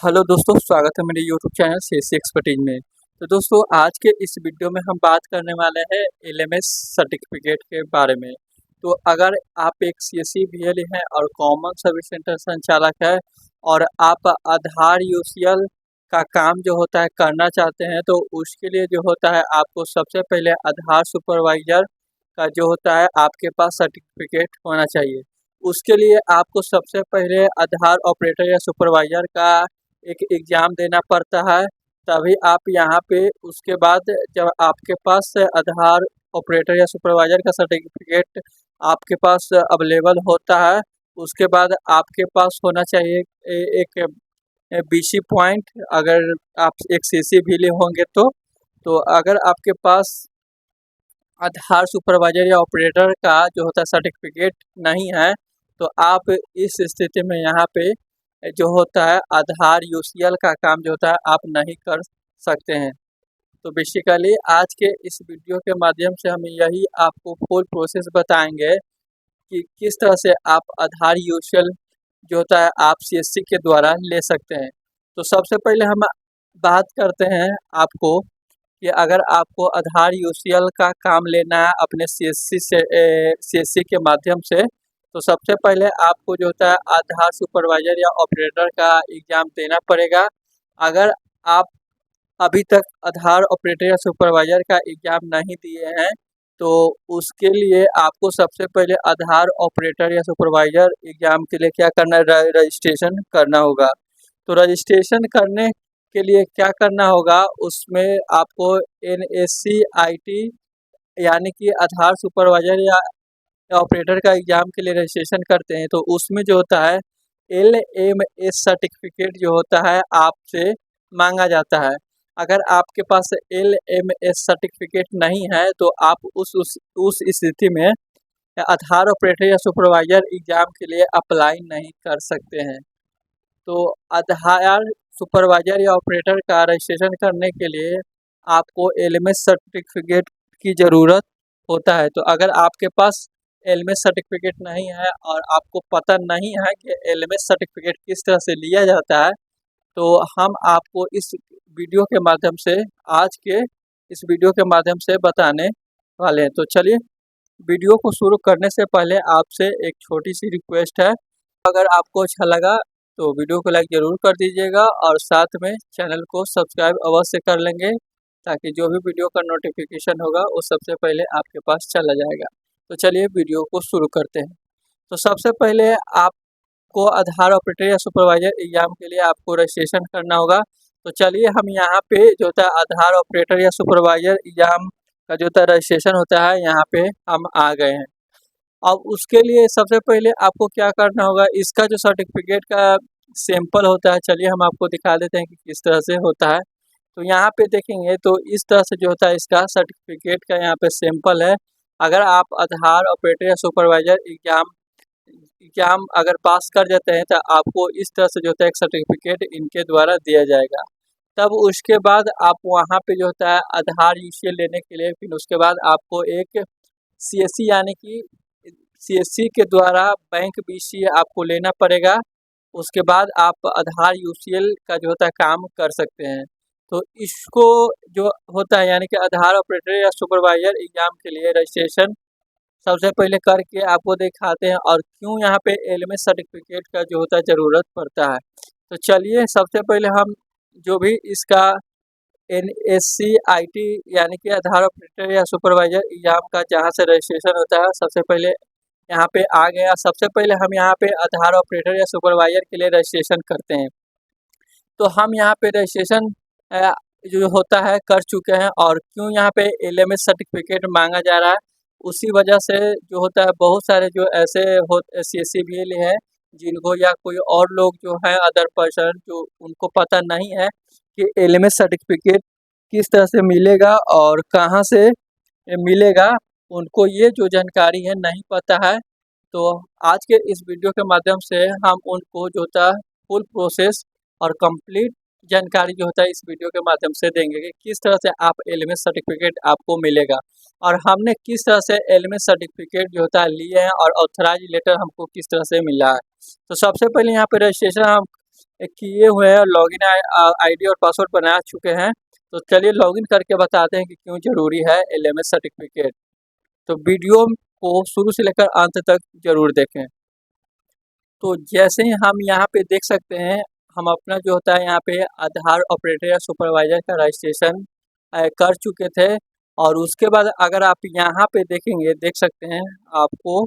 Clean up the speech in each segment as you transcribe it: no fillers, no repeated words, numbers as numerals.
Hello दोस्तों, स्वागत है मेरे यूट्यूब चैनल सीएससी एक्सपर्टीज में। तो दोस्तों, आज के इस वीडियो में हम बात करने वाले हैं एलएमएस सर्टिफिकेट के बारे में। तो अगर आप एक सीएससी बीएलई हैं और कॉमन सर्विस सेंटर संचालक है और आप आधार यूसीएल का काम जो होता है करना चाहते हैं, तो उसके लिए जो होता है आपको सबसे पहले आधार सुपरवाइजर का जो होता है आपके पास सर्टिफिकेट होना चाहिए। उसके लिए आपको सबसे पहले आधार ऑपरेटर या सुपरवाइजर का एक एग्ज़ाम देना पड़ता है, तभी आप यहाँ पे उसके बाद जब आपके पास आधार ऑपरेटर या सुपरवाइजर का सर्टिफिकेट आपके पास अवेलेबल होता है, उसके बाद आपके पास होना चाहिए एक बीसी पॉइंट। अगर आप एक सीसी भी ले होंगे तो अगर आपके पास आधार सुपरवाइजर या ऑपरेटर का जो होता है सर्टिफिकेट नहीं है, तो आप इस स्थिति में यहाँ पे जो होता है आधार यूसीएल का काम जो होता है आप नहीं कर सकते हैं। तो बेसिकली आज के इस वीडियो के माध्यम से हम यही आपको फुल प्रोसेस बताएंगे कि किस तरह से आप आधार यूसीएल जो होता है आप सीएससी के द्वारा ले सकते हैं। तो सबसे पहले हम बात करते हैं आपको कि अगर आपको आधार यूसीएल का काम लेना है अपने सीएससी के माध्यम से, तो सबसे पहले आपको जो होता है आधार सुपरवाइजर या ऑपरेटर का एग्ज़ाम देना पड़ेगा। अगर आप अभी तक आधार ऑपरेटर या सुपरवाइजर का एग्ज़ाम नहीं दिए हैं, तो उसके लिए आपको सबसे पहले आधार ऑपरेटर या सुपरवाइजर एग्ज़ाम के लिए क्या करना है, रजिस्ट्रेशन करना होगा। तो रजिस्ट्रेशन करने के लिए क्या करना होगा, उसमें आपको NSC-IT यानी कि आधार सुपरवाइजर या ऑपरेटर का एग्ज़ाम के लिए रजिस्ट्रेशन करते हैं, तो उसमें जो होता है LMS सर्टिफिकेट जो होता है आपसे मांगा जाता है। अगर आपके पास LMS सर्टिफिकेट नहीं है, तो आप उस स्थिति में आधार ऑपरेटर या सुपरवाइजर एग्ज़ाम के लिए अप्लाई नहीं कर सकते हैं। तो आधार सुपरवाइजर या ऑपरेटर का रजिस्ट्रेशन करने के लिए आपको LMS सर्टिफिकेट की ज़रूरत होता है। तो अगर आपके पास LMS सर्टिफिकेट नहीं है और आपको पता नहीं है कि LMS सर्टिफिकेट किस तरह से लिया जाता है, तो हम आपको इस वीडियो के माध्यम से आज के इस वीडियो के माध्यम से बताने वाले हैं। तो चलिए, वीडियो को शुरू करने से पहले आपसे एक छोटी सी रिक्वेस्ट है। अगर आपको अच्छा लगा तो वीडियो को लाइक ज़रूर कर दीजिएगा और साथ में चैनल को सब्सक्राइब अवश्य कर लेंगे, ताकि जो भी वीडियो का नोटिफिकेशन होगा वो सबसे पहले आपके पास चला जाएगा। तो चलिए वीडियो को शुरू करते हैं। तो सबसे पहले आपको आधार ऑपरेटर या सुपरवाइजर एग्ज़ाम के लिए आपको रजिस्ट्रेशन करना होगा। तो चलिए हम यहाँ पे जो होता है आधार ऑपरेटर या सुपरवाइजर एग्ज़ाम का जो होता है रजिस्ट्रेशन होता है, यहाँ पे हम आ गए हैं। अब उसके लिए सबसे पहले आपको क्या करना होगा, इसका जो सर्टिफिकेट का सैंपल होता है, चलिए हम आपको दिखा देते हैं कि किस तरह से होता है। तो यहाँ पे देखेंगे तो इस तरह से जो होता है इसका सर्टिफिकेट का यहाँ पे सैंपल है। अगर आप आधार ऑपरेटर या सुपरवाइजर एग्ज़ाम अगर पास कर जाते हैं, तो आपको इस तरह से जो होता है एक सर्टिफिकेट इनके द्वारा दिया जाएगा। तब उसके बाद आप वहाँ पे जो होता है आधार यूसीएल लेने के लिए फिर उसके बाद आपको एक सीएससी यानी कि सीएससी के द्वारा बैंक बीसी आपको लेना पड़ेगा। उसके बाद आप आधार यूसीएल का जो होता है काम कर सकते हैं। तो इसको जो होता है यानी कि आधार ऑपरेटर या सुपरवाइजर एग्ज़ाम के लिए रजिस्ट्रेशन सबसे पहले करके आपको दिखाते हैं और क्यों यहाँ पे LMS सर्टिफिकेट का जो होता है ज़रूरत पड़ता है। तो चलिए सबसे पहले हम जो भी इसका NSC-IT यानी कि आधार ऑपरेटर या सुपरवाइजर एग्ज़ाम का जहाँ से रजिस्ट्रेशन होता है, सबसे पहले यहाँ पे आ गया। सबसे पहले हम यहाँ पे आधार ऑपरेटर या सुपरवाइजर के लिए रजिस्ट्रेशन करते हैं। तो हम यहाँ पे रजिस्ट्रेशन जो होता है कर चुके हैं। और क्यों यहाँ पे LMS सर्टिफिकेट मांगा जा रहा है, उसी वजह से जो होता है बहुत सारे जो ऐसे सीएससी बीएलई हैं जिनको या कोई और लोग जो है अदर पर्सन जो उनको पता नहीं है कि LMS सर्टिफिकेट किस तरह से मिलेगा और कहाँ से मिलेगा, उनको ये जो जानकारी है नहीं पता है। तो आज के इस वीडियो के माध्यम से हम उनको जो होता है फुल प्रोसेस और कंप्लीट जानकारी जो होता है इस वीडियो के माध्यम से देंगे कि किस तरह से आप LMS सर्टिफिकेट आपको मिलेगा और हमने किस तरह से LMS सर्टिफिकेट जो होता है लिए हैं और ऑथराइज लेटर हमको किस तरह से मिला है। तो सबसे पहले यहाँ पे रजिस्ट्रेशन हम किए हुए हैं, लॉगिन आईडी और पासवर्ड बना चुके हैं। तो चलिए लॉगिन करके बताते हैं कि क्यों ज़रूरी है एलएमएस सर्टिफिकेट। तो वीडियो को शुरू से लेकर अंत तक ज़रूर देखें। तो जैसे ही हम यहाँ पे देख सकते हैं, हम अपना जो होता है यहाँ पे आधार ऑपरेटर या सुपरवाइज़र का रजिस्ट्रेशन कर चुके थे। और उसके बाद अगर आप यहाँ पे देखेंगे, देख सकते हैं आपको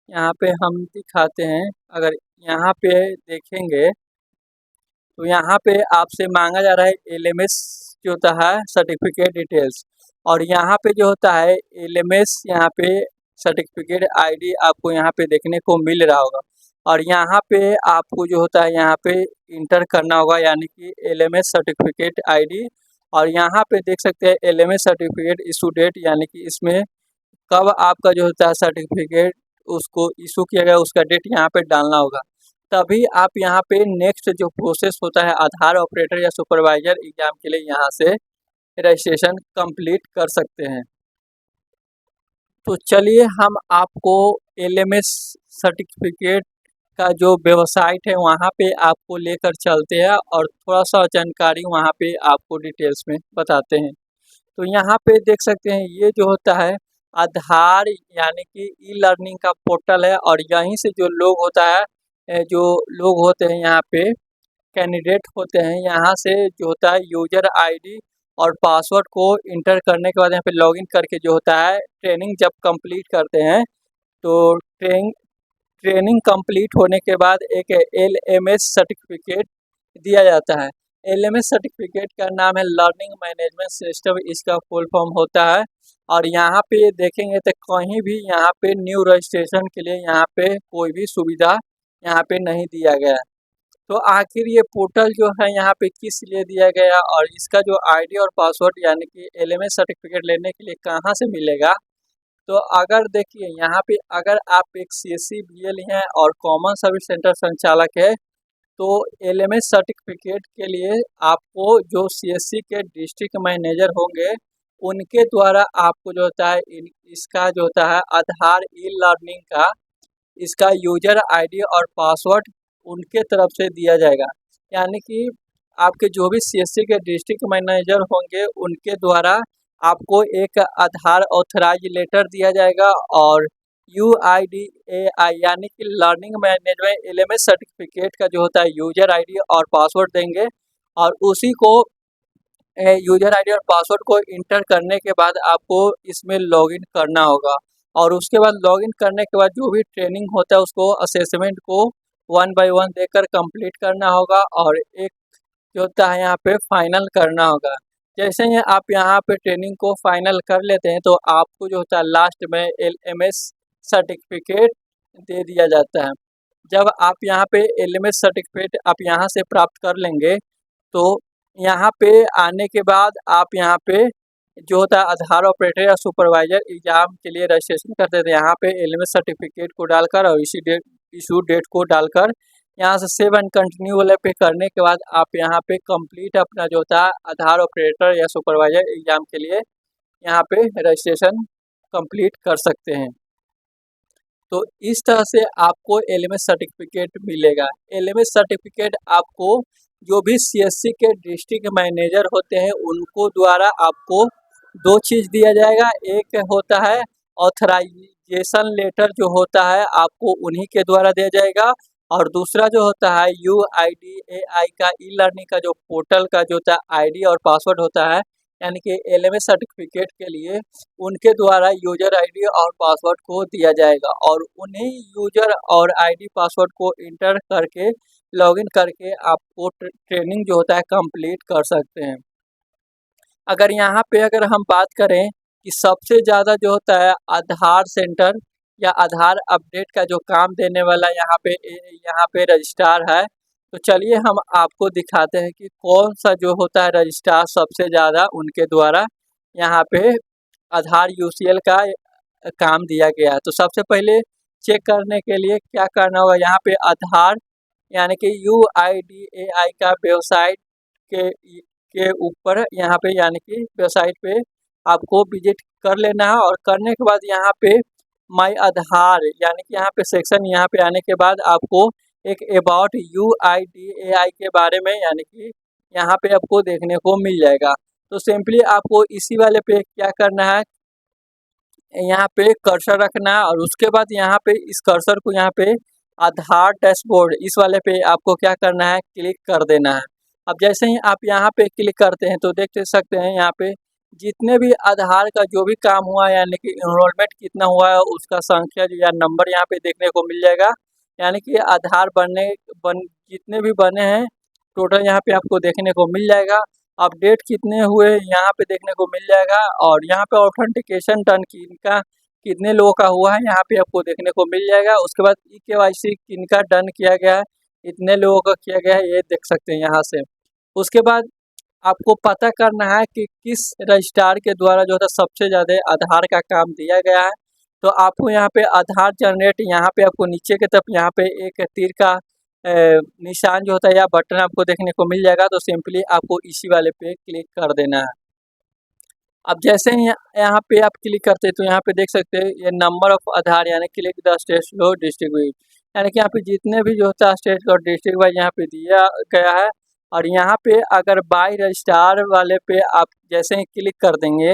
यहाँ पे हम दिखाते हैं। अगर यहाँ पे देखेंगे तो यहाँ पे आपसे मांगा जा रहा है एलएमएस जो होता है सर्टिफिकेट डिटेल्स, और यहाँ पे जो होता है एलएमएस यहाँ पे सर्टिफिकेट आईडी आपको यहाँ पे देखने को मिल रहा होगा। और यहाँ पे आपको जो होता है यहाँ पे इंटर करना होगा, यानी कि एलएमएस सर्टिफिकेट आईडी। और यहाँ पे देख सकते हैं एलएमएस सर्टिफिकेट इशू डेट, यानी कि इसमें कब आपका जो होता है सर्टिफिकेट उसको इशू किया गया उसका डेट यहाँ पे डालना होगा। तभी आप यहाँ पे नेक्स्ट जो प्रोसेस होता है आधार ऑपरेटर या सुपरवाइजर एग्जाम के लिए यहाँ से रजिस्ट्रेशन कंप्लीट कर सकते हैं। तो चलिए हम आपको एलएमएस सर्टिफिकेट का जो वेबसाइट है वहाँ पे आपको लेकर चलते हैं और थोड़ा सा जानकारी वहाँ पे आपको डिटेल्स में बताते हैं। तो यहाँ पे देख सकते हैं ये जो होता है आधार यानी कि ई लर्निंग का पोर्टल है, और यहीं से जो लोग होता है जो लोग होते हैं यहाँ पे कैंडिडेट होते हैं, यहाँ से जो होता है यूजर आईडी और पासवर्ड को इंटर करने के बाद यहाँ पे लॉगिन करके जो होता है ट्रेनिंग जब कंप्लीट करते हैं तो ट्रेनिंग कंप्लीट होने के बाद एक एलएमएस सर्टिफिकेट दिया जाता है। एलएमएस सर्टिफिकेट का नाम है लर्निंग मैनेजमेंट सिस्टम, इसका फुल फॉर्म होता है। और यहाँ पे देखेंगे तो कहीं भी यहाँ पे न्यू रजिस्ट्रेशन के लिए यहाँ पे कोई भी सुविधा यहाँ पे नहीं दिया गया है। तो आखिर ये पोर्टल जो है यहाँ पे किस लिए दिया गया और इसका जो आईडी और पासवर्ड यानी कि एलएमएस सर्टिफिकेट लेने के लिए कहाँ से मिलेगा। तो अगर देखिए यहाँ पे अगर आप एक सीएससी बीएल हैं और कॉमन सर्विस सेंटर संचालक है, तो एलएमएस सर्टिफिकेट के लिए आपको जो सीएससी के डिस्ट्रिक्ट मैनेजर होंगे उनके द्वारा आपको जो होता है इसका जो होता है आधार ई लर्निंग का इसका यूजर आईडी और पासवर्ड उनके तरफ से दिया जाएगा। यानी कि आपके जो भी सीएससी के डिस्ट्रिक्ट मैनेजर होंगे उनके द्वारा आपको एक आधार ऑथराइज लेटर दिया जाएगा और UIDAI यानी कि लर्निंग मैनेजमेंट एलएमएस सर्टिफिकेट का जो होता है यूजर आईडी और पासवर्ड देंगे। और उसी को यूजर आईडी और पासवर्ड को इंटर करने के बाद आपको इसमें लॉगिन करना होगा। और उसके बाद लॉगिन करने के बाद जो भी ट्रेनिंग होता है उसको असेसमेंट को 1 बाय 1 देकर कंप्लीट करना होगा और एक जो होता है यहाँ पे फाइनल करना होगा। जैसे ही आप यहाँ पे ट्रेनिंग को फाइनल कर लेते हैं तो आपको जो होता है लास्ट में एलएमएस सर्टिफिकेट दे दिया जाता है। जब आप यहाँ पे एलएमएस सर्टिफिकेट आप यहाँ से प्राप्त कर लेंगे तो यहाँ पे आने के बाद आप यहाँ पे जो होता है आधार ऑपरेटर या सुपरवाइजर एग्जाम के लिए रजिस्ट्रेशन करते थे, यहाँ पे एलएमएस सर्टिफिकेट को डालकर और इशू डेट को डालकर यहाँ से सेव एंड कंटिन्यू वाले पे करने के बाद आप यहाँ पे कंप्लीट अपना जो होता है आधार ऑपरेटर या सुपरवाइजर एग्जाम के लिए यहाँ पे रजिस्ट्रेशन कंप्लीट कर सकते हैं। तो इस तरह से आपको एलएमएस सर्टिफिकेट मिलेगा। एलएमएस सर्टिफिकेट आपको जो भी सीएससी के डिस्ट्रिक्ट मैनेजर होते हैं उनको द्वारा आपको दो चीज़ दिया जाएगा। एक होता है ऑथराइजेशन लेटर जो होता है आपको उन्हीं के द्वारा दिया जाएगा, और दूसरा जो होता है UIDAI का ई लर्निंग का जो पोर्टल का जो होता है आईडी और पासवर्ड होता है यानी कि एलएमएस सर्टिफिकेट के लिए उनके द्वारा यूजर आईडी और पासवर्ड को दिया जाएगा। और उन्हीं यूजर और आईडी पासवर्ड को इंटर करके लॉगिन करके आपको ट्रेनिंग जो होता है कंप्लीट कर सकते हैं। अगर यहाँ पे अगर हम बात करें कि सबसे ज़्यादा जो होता है आधार सेंटर या आधार अपडेट का जो काम देने वाला यहाँ पे रजिस्ट्रार है, तो चलिए हम आपको दिखाते हैं कि कौन सा जो होता है रजिस्ट्रार सबसे ज़्यादा उनके द्वारा यहाँ पे आधार UCL का काम दिया गया है। तो सबसे पहले चेक करने के लिए क्या करना होगा, यहाँ पे आधार यानी कि UIDAI का वेबसाइट के ऊपर यहाँ पे यानी कि वेबसाइट पे आपको विजिट कर लेना है। और करने के बाद यहाँ पे माई आधार यानी कि यहाँ पे सेक्शन यहाँ पे आने के बाद आपको एक अबाउट UIDAI के बारे में, यानी कि यहाँ पे आपको देखने को मिल जाएगा। तो सिंपली आपको इसी वाले पे क्या करना है, यहाँ पे कर्सर रखना है और उसके बाद यहाँ पे इस कर्सर को यहाँ पे आधार डैशबोर्ड इस वाले पे आपको क्या करना है, क्लिक कर देना है। अब जैसे ही आप यहाँ पे क्लिक करते हैं तो देख सकते हैं यहाँ पे जितने भी आधार का जो भी काम हुआ है, यानी कि इनरोलमेंट कितना हुआ है उसका संख्या या नंबर यहाँ पे देखने को मिल जाएगा। यानी कि आधार जितने भी बने हैं टोटल यहाँ पे आपको देखने को मिल जाएगा। अपडेट कितने हुए यहाँ पे देखने को मिल जाएगा और यहाँ पे ऑथेंटिकेशन डन किनका कितने लोगों का हुआ है यहाँ पे आपको देखने को मिल जाएगा। उसके बाद KYC किनका डन किया गया है, इतने लोगों का किया गया है, ये देख सकते हैं यहाँ से। उसके बाद आपको पता करना है कि किस रजिस्ट्रार के द्वारा जो है सबसे ज़्यादा आधार का काम दिया गया है। तो आपको यहाँ पे आधार जनरेट, यहाँ पे आपको नीचे की तरफ यहाँ पे एक तीर का निशान जो होता है या बटन आपको देखने को मिल जाएगा। तो सिंपली आपको इसी वाले पे क्लिक कर देना है। अब जैसे ही यहाँ पे आप क्लिक करते हैं तो यहाँ पे देख सकते हैं ये नंबर ऑफ आधार, यानी click the state low district wise, यानी कि यहाँ पे जितने भी जो होता है स्टेट और डिस्ट्रिक्ट वाइज यहाँ पे दिया गया है। और यहाँ पे अगर बाय रजिस्ट्रार वाले पे आप जैसे ही क्लिक कर देंगे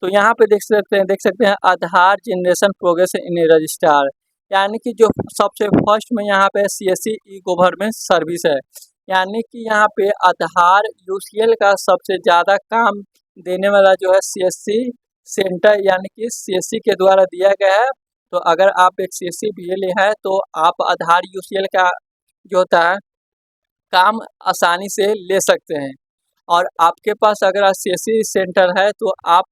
तो यहाँ पे देख सकते हैं आधार जनरेशन प्रोग्रेस इन रजिस्ट्रार, यानी कि जो सबसे फर्स्ट में यहाँ पे CSC ई गवर्नमेंट सर्विस है, यानी कि यहाँ पे आधार UCL का सबसे ज़्यादा काम देने वाला जो है CSC सेंटर, यानी कि CSC के द्वारा दिया गया है। तो अगर आप एक CSC BL है तो आप आधार UCL का जो होता है काम आसानी से ले सकते हैं। और आपके पास अगर CSC सेंटर है तो आप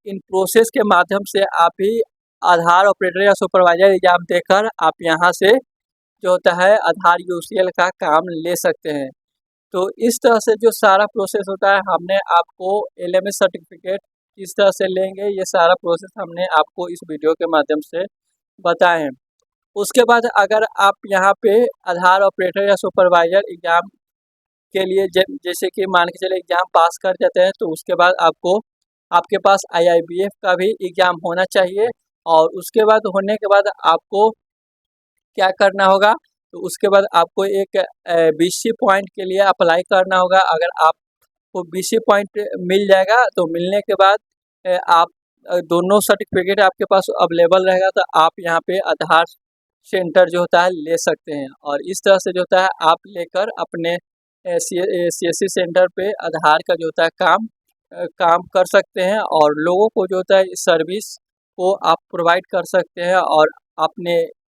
इन प्रोसेस के माध्यम से आप ही आधार ऑपरेटर या सुपरवाइजर एग्जाम देकर आप यहाँ से जो होता है आधार UCL का काम ले सकते हैं। तो इस तरह से जो सारा प्रोसेस होता है हमने आपको LMS सर्टिफिकेट किस तरह से लेंगे, ये सारा प्रोसेस हमने आपको इस वीडियो के माध्यम से बताए हैं। उसके बाद अगर आप यहाँ पे आधार ऑपरेटर या सुपरवाइजर एग्ज़ाम के लिए जैसे कि मान के चले एग्ज़ाम पास कर जाते हैं तो उसके बाद आपके पास IIBF का भी एग्ज़ाम होना चाहिए। और उसके बाद होने के बाद आपको क्या करना होगा, तो उसके बाद आपको एक BC पॉइंट के लिए अप्लाई करना होगा। अगर आपको BC पॉइंट मिल जाएगा तो मिलने के बाद आप दोनों सर्टिफिकेट आपके पास अवेलेबल रहेगा तो आप यहाँ पे आधार सेंटर जो होता है ले सकते हैं। और इस तरह से जो होता है आप लेकर अपने CSC सेंटर पे आधार का जो होता है काम कर सकते हैं और लोगों को जो होता है इस सर्विस को आप प्रोवाइड कर सकते हैं और अपने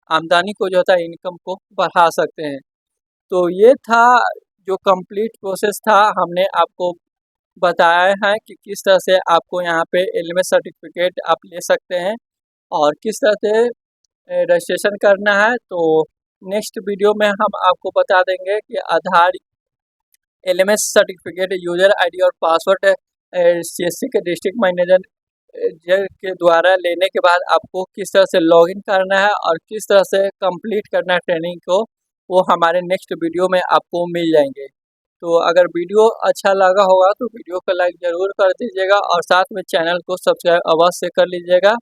आमदनी को जो होता है इनकम को बढ़ा सकते हैं। तो ये था जो कंप्लीट प्रोसेस था, हमने आपको बताया है कि किस तरह से आपको यहाँ पे LMS सर्टिफिकेट आप ले सकते हैं और किस तरह से रजिस्ट्रेशन करना है। तो नेक्स्ट वीडियो में हम आपको बता देंगे कि आधार LMS सर्टिफिकेट यूजर ID और पासवर्ड CSC के डिस्ट्रिक्ट मैनेजर के द्वारा लेने के बाद आपको किस तरह से लॉगिन करना है और किस तरह से कंप्लीट करना है ट्रेनिंग को, वो हमारे नेक्स्ट वीडियो में आपको मिल जाएंगे। तो अगर वीडियो अच्छा लगा होगा तो वीडियो को लाइक ज़रूर कर दीजिएगा और साथ में चैनल को सब्सक्राइब अवश्य से कर लीजिएगा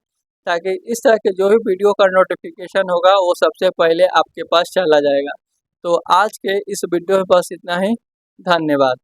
ताकि इस तरह के जो भी वीडियो का नोटिफिकेशन होगा वो सबसे पहले आपके पास चला जाएगा। तो आज के इस वीडियो में बस इतना ही। धन्यवाद।